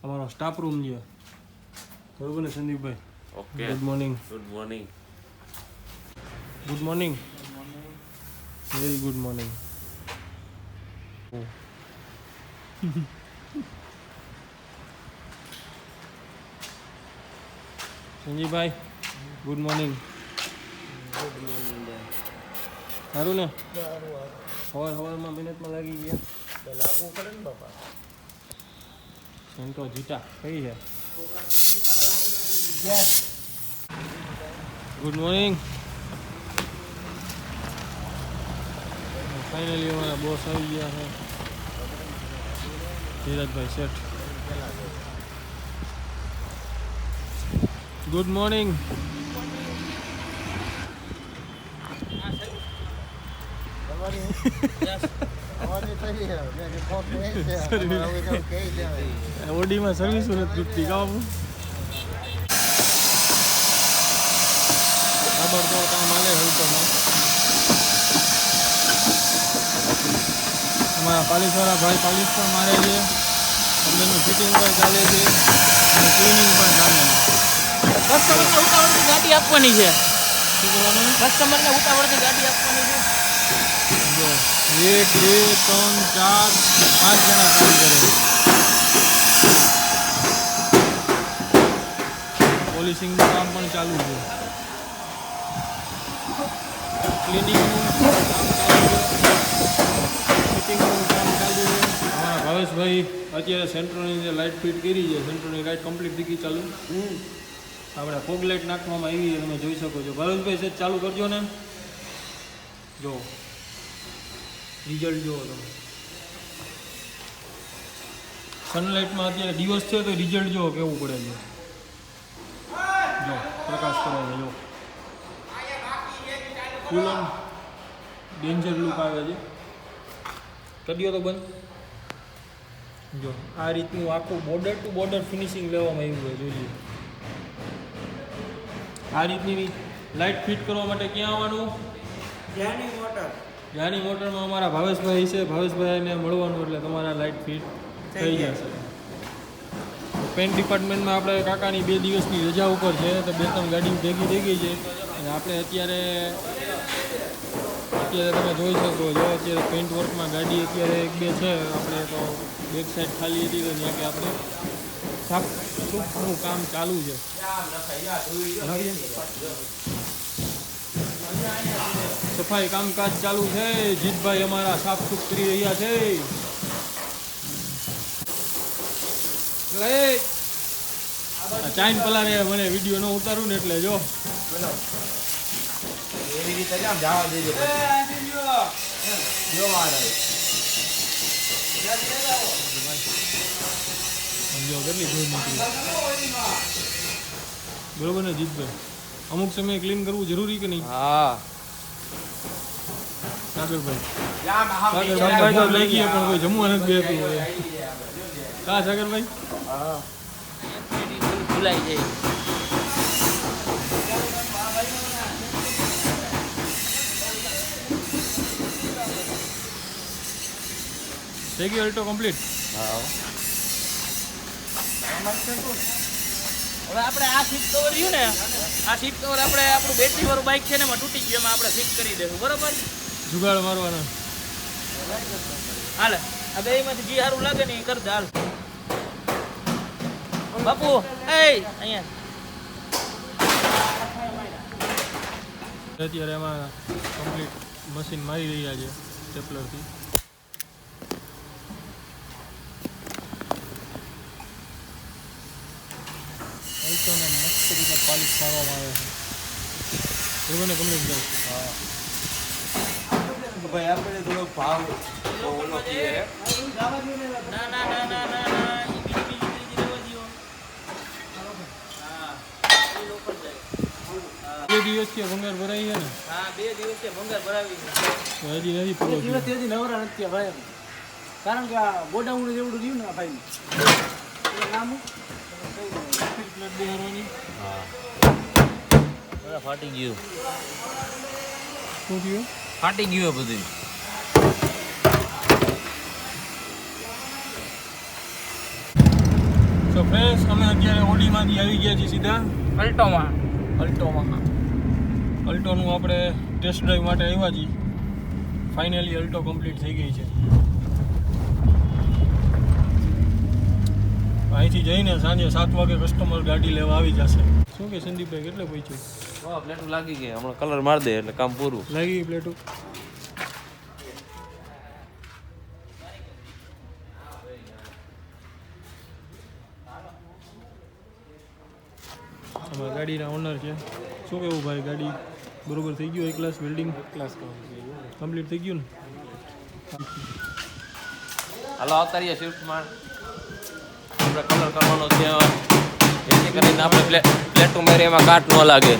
અમારો staff room છે બરોબર ને સંદીપભાઈ? Okay. Good morning. Good morning. Good morning. Very good morning. સંજીભાઈ ગુડ મોર્નિંગ. Good morning. સારું ને? સવારમાં મિનિટમાં લાગી ગયા તો લાગવું પડે ને બાપા. સેન્ટો જીટા કઈ છે? Good morning. ફાઇનલી અમારા બોસ આવી ગયા છે ધીરજભાઈ શેઠ. Good morning. ઓડીમાં સર્વિસ નથી તૂટતી કામ તાબડતોડ કામ હાલે હલકોમાં. અમારા પાલિશવાળા ભાઈ પાલિશ પણ મારે છે, કંપનીનું ફિટિંગ પણ ચાલે છે અને ક્લિનિંગ પણ ચાલે છે. કસ્ટમરને ઉતાવળથી ગાડી આપવાની છે. શું કરવાનું? કસ્ટમરને ઉતાવળથી ગાડી આપવાની છે. જો 1 2 3 4 5 જણા કામ કરે. પોલિશિંગનું કામ પણ ચાલુ છે, ક્લિનિંગનું કામ ચાલુ છે, ફિટિંગનું કામ ચાલુ છે. અમારા ભાવેશભાઈ અત્યારે સેન્ટ્રોની જે લાઇટ ફિટ કરી છે, સેન્ટ્રોની લાઇટ કમ્પ્લીટ થઈ ગઈ ચાલુ. આપણે ફોગ લાઇટ નાખવામાં આવી છે, તમે જોઈ શકો છો. ભાવેશભાઈ સેટ ચાલુ કરજો ને. જો રિઝલ્ટ જુઓ તમે. સનલાઇટમાં અત્યારે દિવસ છે તો રિઝલ્ટ જુઓ કેવું પડે છે. જો પ્રકાશ કરે છે, જો ફૂલ ઓન ડેન્જર લુક આવે છે. કર્યો તો બંધ. જો આ રીતનું આખું બોર્ડર ટુ બોર્ડર ફિનિશિંગ લેવામાં આવ્યું હોય. જોઈએ આ રીતની લાઇટ ફિટ કરવા માટે ક્યાં આવવાનું? ધ્યાની મોટર. ધ્યાની મોટરમાં અમારા ભાવેશભાઈ છે, ભાવેશભાઈને મળવાનું એટલે તમારા લાઇટ ફિટ થઈ જશે. પેન્ટ ડિપાર્ટમેન્ટમાં આપણે કાકાની 2 દિવસની રજા ઉપર છે તો 2-3 ગાડી ભેગી થઈ ગઈ છે અને આપણે અત્યારે તમે જોઈ શકો છો અત્યારે પેન્ટ વર્કમાં ગાડી અત્યારે 1-2 છે. આપણે તો બેક સાઈડ ખાલી હતી તો ત્યાં કે આપણે સાફ સૂફનું કામ ચાલુ છે. સફાઈ કામકાજ ચાલુ છે. જીતભાઈ અમારા સાફ સુફ કરી રહ્યા છે. ચાઈન પલાને મને વિડીયો ન ઉતારું ને એટલે જો એવી રીતે જામ જવા દેજો. સમજો કેટલી ધૂળ નીકળી. બરોબર ને જીતભાઈ? અમુક સમયે ક્લીન કરવું જરૂરી કે નહીં? હા સાગરભાઈ તો લઈ ગયા પણ કોઈ જમવા નથી બેઠું હોય. કા સાગરભાઈ? હા ભૂલાઈ જાય. થઈ ગયો અલ્ટો કમ્પ્લીટ. હા હવે આપણે આ સીટ કવર રહ્યું ને, આ સીટ કવર આપણે આપણું બેટરી વાળું બાઇક છે ને એમાં તૂટી ગયું, એમાં આપણે ફિટ કરી દઈશું. બરોબર? જુગાડ મારવાનો. હાલે આ બેમાંથી જે સારું લાગે ને એ કરી દે. હાલ બાપુ અહીંયા અત્યારે એમાં કમ્પ્લીટ મશીન મારી રહ્યા છે સ્ટેપલરથી. અલ્ટોને મસ્ત રીતે પાલિશ કરવામાં આવે છે. બરોબર ને કમ્પ્લીટ જાય? હા ભાઈ આપણે થોડો ભાવ ના ના ના ના ના ના બે દિવસથી ભંગાર ભરાઈ છે ને? હા 2 દિવસથી ભંગાર ભરાવી છે. હજી નથી પૂરો થયો. દિવસથી નવરા નથી ભાઈ, કારણ કે આ ગોડાઉન જેવડું રહ્યું ને આ ભાઈ નામ ફાટી ગયું. શું થયું? ફાટી ગયું બધું. તો ફ્રેન્ડ્સ અમે અત્યારે ઓડીમાંથી આવી ગયા છીએ સીધા અલ્ટોમાં અલ્ટોનું આપણે ટેસ્ટ ડ્રાઈવ માટે આવ્યા છીએ. ફાઇનલી અલ્ટો કમ્પ્લીટ થઈ ગઈ છે. અહીંથી જઈને સાંજે 7 વાગે કસ્ટમર ગાડી લેવા આવી જશે. શું કે સંદીપભાઈ કેટલે પહોંચ્યું? વાહ પ્લેટું લાગી ગઈ, હમણાં કલર મારી દે એટલે કામ પૂરું. લાગી ગઈ પ્લેટો? અમારા ગાડીના ઓનર છે. શું કેવું ભાઈ, ગાડી બરોબર થઈ ગયું? એક ક્લાસ વેલ્ડિંગ કમ્પ્લીટ થઈ ગયું ને? હાલો આવતા રહીએ શિફ્ટમાં. આપણે કલર કરવાનો છે એથી કરીને આપણે પ્લેટું મારી એમાં કાટ ન લાગે.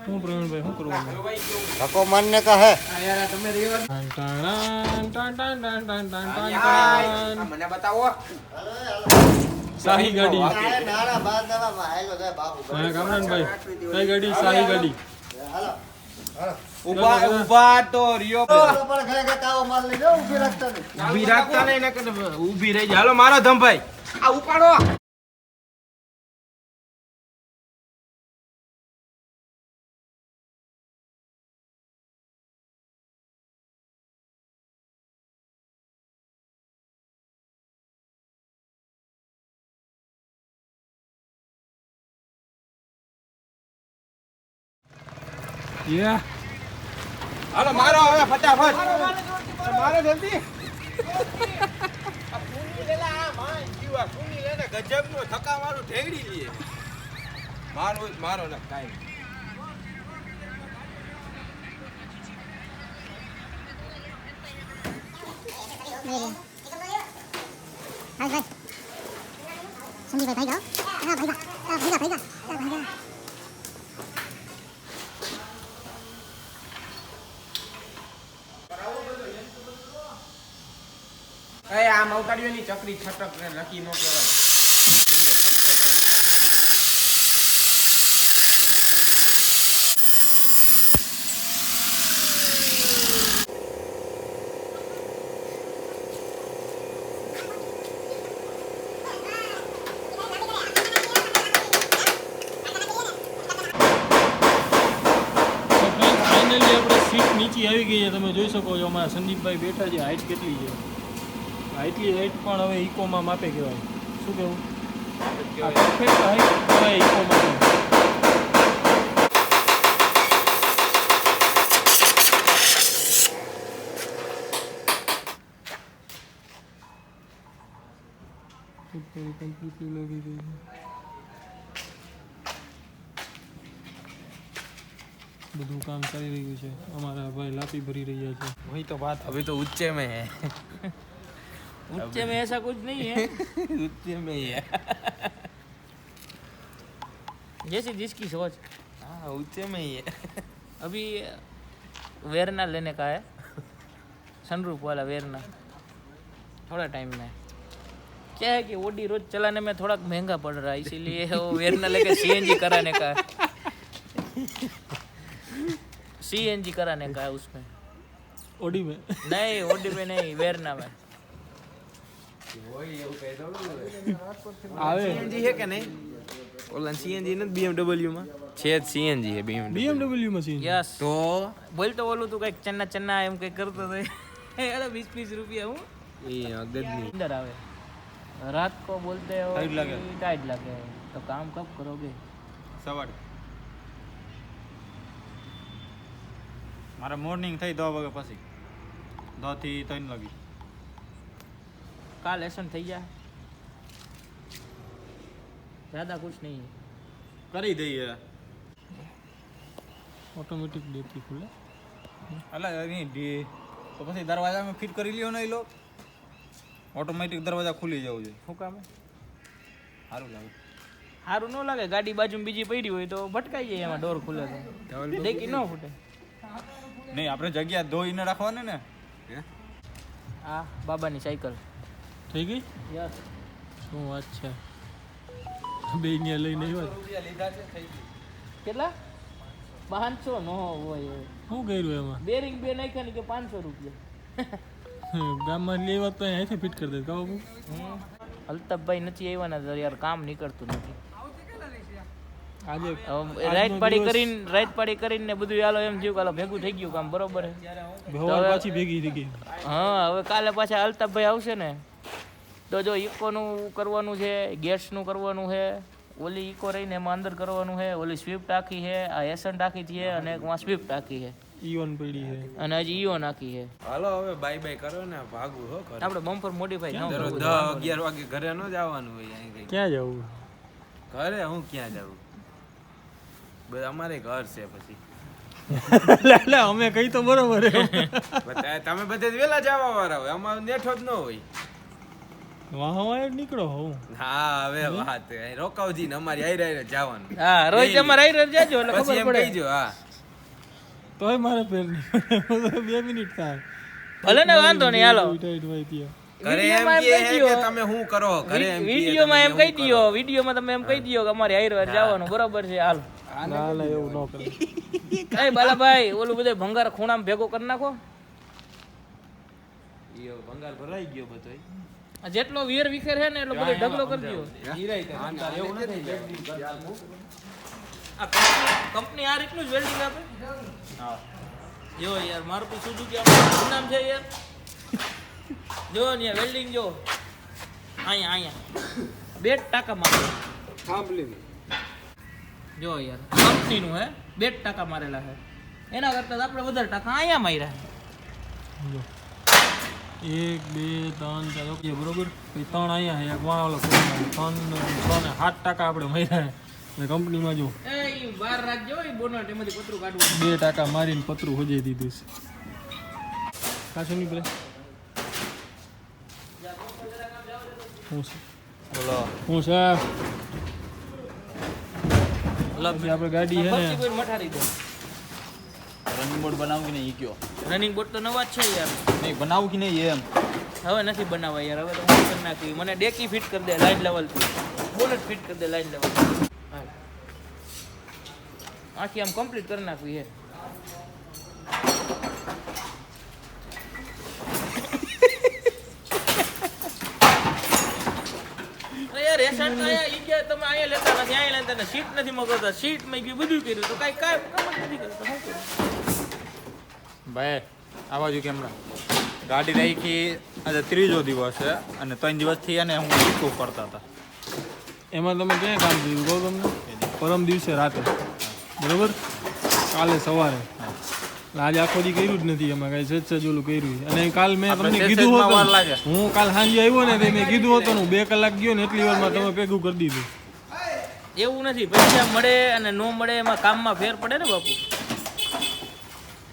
શું પ્રવીણભાઈ શું કરવાનું? धक्को मारने का है. મને બતાવો. શાહી ગાડી. नारा बाद नवा माहेलो दे बाबू. હા કામરાનભાઈ, કઈ ગાડી? શાહી ગાડી. हेलो. ઊભા તો રિયો पर घरे के ताव मार ले जो उभी रखता नहीं. ઊભી રાખતા નહીં ને કે ઊભી રહી જાય. હાલો મારો ધમભાઈ આ ઉપાડો. યા હાલો મારો હવે ફટાફટ મારો જલ્દી. ગજબનો થકા મારું ઠેગડી લઈએ. મારો ને કાઈ આમ અવતાડ્યો ની ચકરી છટક ને લકી નો કહેવાય. ફાઇનલી આપણે સીટ નીચે આવી ગઈ છે. તમે જોઈ શકો છો અમારા સંદીપભાઈ બેઠા છે. હાઈટ કેટલી છે? એટલી હાઈટ પણ હવે ઇકોમાં માપે કહેવાય. શું કહેવું? પરફેક્ટ હાઈટ કહેવાય ઇકોમાં. કમ્પ્લીટલી લાગી ગઈ છે. બધું કામ ચાલી રહ્યું છે. અમારા ભાઈ લાપી ભરી રહ્યા છે. वही तो बात. अभी तो ऊंचे में है. ऊंचे में ऐसा कुछ नहीं है. ऊंचे में ही है. जैसी जिसकी सोच. हाँ ऊंचे में ही है. अभी वेरना लेने का है. सनरूफ वाला वेरना थोड़ा टाइम में. क्या है कि ओडी रोज चलाने में थोड़ा महंगा पड़ रहा है, इसीलिए वो वेरना लेके सीएनजी कराने का है. सीएनजी कराने का है उसमें. ઓડી મેં नहीं ओडी में नहीं, वेरना में. આવે सीएनजी है क्या नहीं? ओला सीएनजी नहीं BMW में છે જ सीएनजी है BMW. BMW machine. यस તો बोल तो बोलूँ तू कहीं चन्ना चन्ना एम कहीं करतो तो अरे 20-20 रुपया हूँ એ અગદની अंदर आवे. रात को बोलते हो टाइट लगे. टाइट लगे तो काम कब करोगे? સવારે મારે મોર્નિંગ થઈ 10 વાગ્યા પછી 10 થી 3 લગી. का लेसन થઈ જાય. ज़्यादा कुछ नहीं है. કરી દઈએ ઓટોમેટિક ડેકી ખુલે. એટલે એની તો પછી દરવાજામાં ફિટ કરી લ્યો ને એ લો ઓટોમેટિક દરવાજા ખુલી જવું જોઈએ. શું કામ? સારું લાગે. સારું ન લાગે. ગાડી બાજુમાં બીજી પડી હોય તો ભટકાઈ જાય, એમાં ડોર ખુલે તો ડેકી ન ફૂટે. નહીં આપણે જગ્યા ધોઈને રાખવાની ને. આ બાબાની સાયકલ થઈ ગઈ યસ. શું વાત છે બે ને લઈને આવ્યા રૂપિયા લીધા છે થઈ ગઈ. કેટલા 500 નો હોય શું કર્યું એમાં બેરિંગ બે નાખ્યા ને કે 500 રૂપિયા ગામમાં લેવા તો અહીંથી ફિટ કરી દે કાબુ અલ્તાફભાઈ નથી આવ્યા ને તો યાર કામ નીકળતું નથી. આજે રાઈટ પાડી કરીને બધું હાલો એમ થયું કે હાલો ભેગું થઈ ગયું કામ બરોબર છે. ભેવા પાછી ભેગી થઈ ગઈ હા હવે કાલે પાછા અલ્તાફભાઈ આવશે ને તો જો ઇકોનું કરવાનું છે, ગેસનું કરવાનું છે, ઓલી ઇકો રહીને એમાં અંદર કરવાનું છે, ઓલી સ્વિફ્ટ આખી છે, આ એસન્ટ આખી છે અને એક સ્વિફ્ટ આખી છે ઈવન પડી છે અને હજી ઈઓ નાખી છે. હાલો હવે બાય બાય કરો ને ભાગવું હો ઘરે. આપણે બમ્પર મોડિફાઈ ન દરરોજ કરવું 10-11 વાગે ઘરે ન જવાનું હોય અહીં કઈ. ક્યાં જવું ઘરે હું ક્યાં જાઉં બસ અમારે ઘર છે પછી લે અમે કઈ તો બરોબર હે તમે બધે વેલા જવા વાળા હોય અમારે નેઠો જ ન હોય. વાહ નીકળો હું હા હવે વાત રોકાવજી ને અમારી આઈ રહી જવાનું. હા રોજ તમારે આઈ જાજો એટલે પછી ખબર એમ પડે. કહીજો હા તોય મારે પેર નહીં 2 મિનિટ થાય ભલે ને વાંધો નહીં હાલો. ટાઈટ હોય ત્યાં ઘરે એમ વિડીયોમાં કહે એમ છે કહી કે દ્યો. તમે શું કરો ઘરે એમ કહે વિડીયોમાં એમ તમે કહી શું કરો. દયો વિડીયોમાં તમે એમ કહી દયો કે અમારે આઈ જવાનું બરોબર છે હાલ. ના લે એવું ન કરે એ બાલાભાઈ ઓલું બધું ભંગાર ખૂણામાં ભેગો કરી નાખો. ઈયો ભંગાર ભરાઈ ગયો બધોય. આ જેટલો વીર વિખેર છે ને એટલો બધો ઢગલો કરી દો. આ કંપની આ રીતનું જ વેલ્ડિંગ આપે. જો યાર મારુતિ સુઝુકી આપણું નામ છે યાર. જો ને વેલ્ડિંગ જો અહીંયા 2 ટાકા મારે. જો યાર કંપનીનું હે 2 ટાકા મારેલા છે. એના કરતા આપણે વધારે ટાકા અહીંયા માર્યા. 1 2 3 4 ઓકે બરોબર પછી 3 અહીંયા છે એક વાળો 3 7 ટકા આપણે મર્યા ને કંપનીમાં જો એ ઈ બહાર રાખજો ઈ બોનટ એમાંથી પતરું કાઢવું. 2 ટકા મારીને પતરું હોજે દીધું છે કાશું નહીં પેલે હું છે બોલો હું છે પછી આપણે ગાડી છે ને ફરતી કોઈ મઠારી દો. રનિંગ બોર્ડ બનાવું કે નહીં ઈ કયો. રનિંગ બોર્ડ તો નવા જ છે યાર. નહીં બનાવું કે નહીં એમ. હવે નથી બનાવવા યાર હવે તો હું કરી નાખી. મને ડેકી ફિટ કરી દે લાઈન લેવલ થી. બોનટ ફિટ કરી દે લાઈન લેવલ. આખી આમ કમ્પ્લીટ કરી નાખવી છે. યાર એસન્ટ આયા ઈ કે તમે અહીંયા લેતા નથી અહીંયા લેતા ને સીટ નથી મગાવતા સીટ મેં ગયું બધું કર્યું તો કાઈ કામ નથી કરતા. શું કરું ભાઈ આ બાજુ કેમરા ગાડી રાખી આજે 3જો દિવસ છે અને 3 દિવસથી એને હું ઈકો કરતા હતા. એમાં તમે ક્યાં કામ કર્યું કહું તમને પરમ દિવસે રાતે બરોબર કાલે સવારે આજે આખો દી કર્યું જ નથી એમાં કઈ સજ ઓલું કર્યું અને કાલ મેં તમને કીધું હતું હું કાલ સાંજે આવ્યો ને મેં કીધું હતું ને 2 કલાક ગયો ને એટલી વારમાં તમે ભેગું કરી દીધું. એવું નથી પૈસા મળે અને નો મળે એમાં કામમાં ફેર પડે ને બાપુ.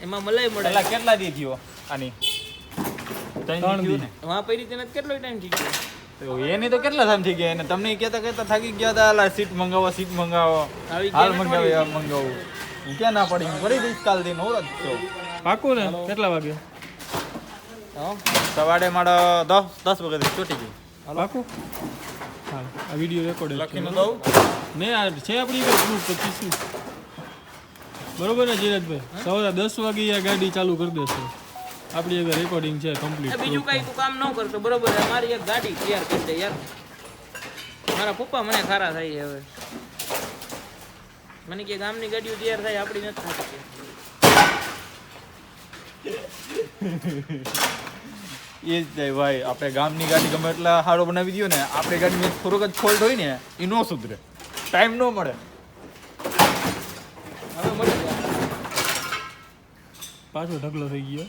એમાં મલાઈ મળે. પેલા કેટલા દી થયો આની 3 દી ને વાં પડી તેને કેટલો ટાઈમ થઈ ગયો. તો એની તો કેટલા ટાઈમ થઈ ગયા અને તમને કહેતા થાકી ગયા હતા અલા સીટ મંગાવો આવી હાલ ગયા મંગાવી આ મંગાવું હું ક્યાં ના પડી હું પડી દઈશ કાલ દી નો જ છો પાકું ને કેટલા વાગે સવારે મારો 10 વાગે છૂટી ગઈ પાકું હા આ વિડીયો રેકોર્ડ લખીને દઉં ને આ છે આપણી પ્રૂફ 25 બરોબર ને જીરાજભાઈ સવારે 10 વાગે આ ગાડી ચાલુ કરી દેશે આપણી હવે રેકોર્ડિંગ છે કમ્પ્લીટ. બીજું કઈ તું કામ ન કરતો બરોબર છે. મારી એક ગાડી તૈયાર કરી દે યાર. મારા પપ્પા મને ખારા થાય હવે મને કે ગામની ગાડીઓ તૈયાર થાય આપણી નથી થતી. એ જ થાય ભાઈ આપણે ગામની ગાડી ગમે એટલા સારો બનાવી દો ને આપણી ગાડીમાં થોડોક જ ફોલ્ટ હોય ને એ નો સુધરે ટાઈમ ન મળે. હવે મળી જાય. પાછો ઢગલો થઈ ગયો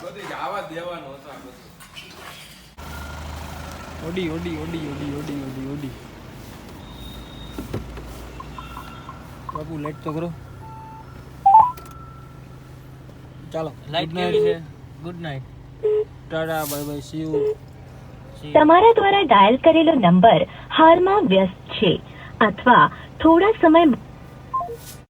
બધી આવા દેવાનો હતો આ બધું. Audi Audi Audi Audi Audi Audi Audi બાપુ લાઈટ તો કરો ચાલો લાઈટ કેવી છે? Good night. Tata bye bye see you. તમારા દ્વારા ડાયલ કરેલો નંબર હાલમાં વ્યસ્ત છે અથવા થોડા સમય